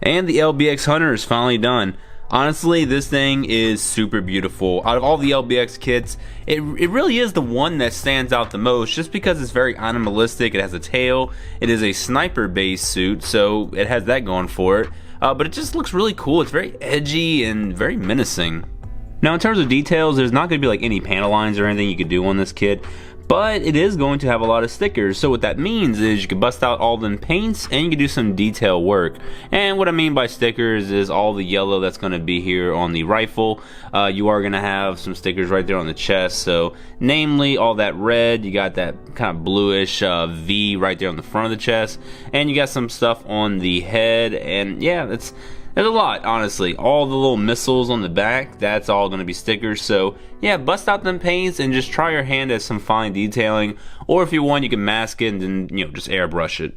And the LBX Hunter is finally done. Honestly, this thing is super beautiful. Out of all the LBX kits, it really is the one that stands out the most, just because it's very animalistic. It has a tail. It is a sniper based suit, so it has that going for it. But it just looks really cool. It's very edgy and very menacing. Now, in terms of details, there's not going to be like any panel lines or anything you could do on this kit, but it is going to have a lot of stickers. So what that means is you can bust out all them paints and you can do some detail work. And what I mean by stickers is all the yellow that's going to be here on the rifle. You are going to have some stickers right there on the chest. So namely all that red, you got that kind of bluish V right there on the front of the chest, and you got some stuff on the head. And yeah, there's a lot, honestly. All the little missiles on the back, that's all going to be stickers. So yeah, bust out them paints and just try your hand at some fine detailing. Or if you want, you can mask it and then, just airbrush it.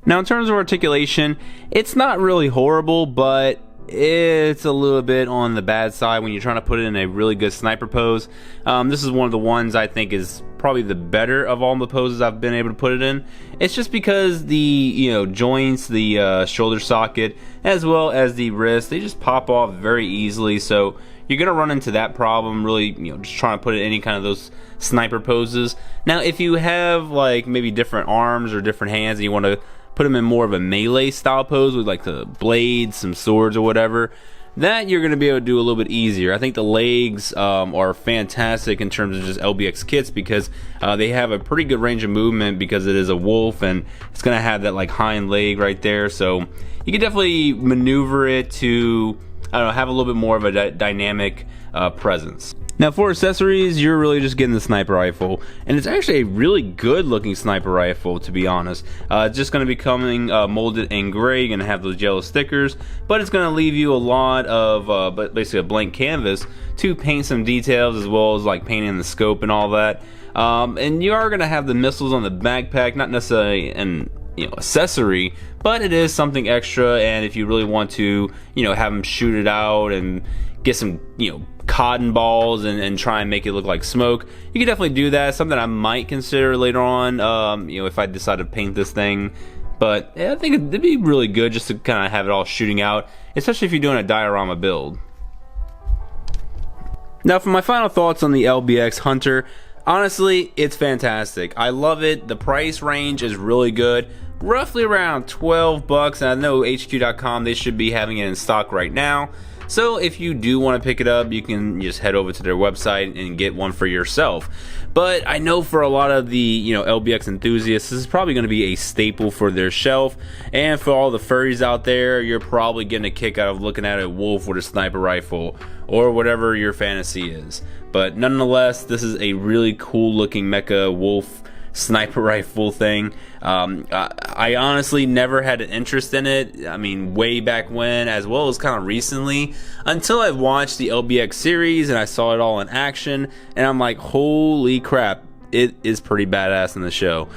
Now, in terms of articulation, it's not really horrible, but it's a little bit on the bad side when you're trying to put it in a really good sniper pose. This is one of the ones I think is probably the better of all the poses I've been able to put it in. It's just because the joints, the shoulder socket, as well as the wrist, they just pop off very easily. So you're gonna run into that problem really, just trying to put it in any kind of those sniper poses. Now, if you have like maybe different arms or different hands and you want to put them in more of a melee style pose with like the blades, some swords or whatever, that you're going to be able to do a little bit easier. I think the legs are fantastic in terms of just LBX kits because they have a pretty good range of movement because it is a wolf and it's going to have that like hind leg right there. So you can definitely maneuver it to, have a little bit more of a dynamic presence. Now, for accessories, you're really just getting the sniper rifle, and it's actually a really good looking sniper rifle, to be honest. It's just going to be coming molded in gray. You're going to have those yellow stickers, but it's going to leave you a lot of basically a blank canvas to paint some details, as well as like painting the scope and all that. And you are going to have the missiles on the backpack, not necessarily an accessory, but it is something extra. And if you really want to have them shoot it out and get some cotton balls and try and make it look like smoke, you can definitely do that. Something I might consider later on, if I decide to paint this thing. But yeah, I think it'd be really good just to kind of have it all shooting out, especially if you're doing a diorama build. Now, for my final thoughts on the LBX Hunter, honestly, it's fantastic. I love it. The price range is really good, roughly around $12, and I know HQ.com, they should be having it in stock right now. So if you do want to pick it up, you can just head over to their website and get one for yourself. But I know for a lot of the LBX enthusiasts, this is probably going to be a staple for their shelf. And for all the furries out there, you're probably getting a kick out of looking at a wolf with a sniper rifle or whatever your fantasy is. But nonetheless, this is a really cool looking mecha wolf sniper rifle thing. I honestly never had an interest in it. I mean, way back when, as well as kind of recently, until I watched the LBX series and I saw it all in action, and I'm like, holy crap, it is pretty badass in the show.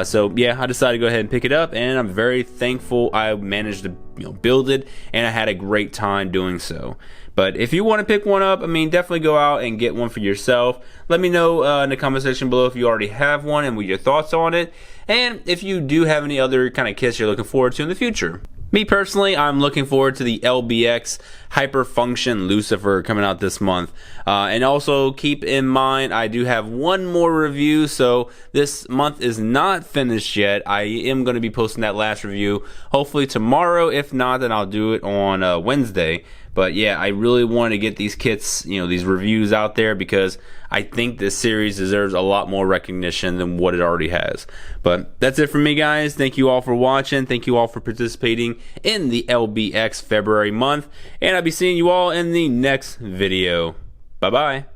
So yeah, I decided to go ahead and pick it up, and I'm very thankful I managed to build it, and I had a great time doing so. But if you want to pick one up, definitely go out and get one for yourself. Let me know in the comment section below if you already have one and what your thoughts on it, and if you do have any other kind of kits you're looking forward to in the future. Me personally, I'm looking forward to the LBX Hyperfunction Lucifer coming out this month. And also keep in mind, I do have one more review, so this month is not finished yet. I am going to be posting that last review hopefully tomorrow. If not, then I'll do it on Wednesday. But yeah, I really want to get these kits, these reviews out there because I think this series deserves a lot more recognition than what it already has. But that's it from me, guys. Thank you all for watching. Thank you all for participating in the LBX February month. And I'll be seeing you all in the next video. Bye-bye.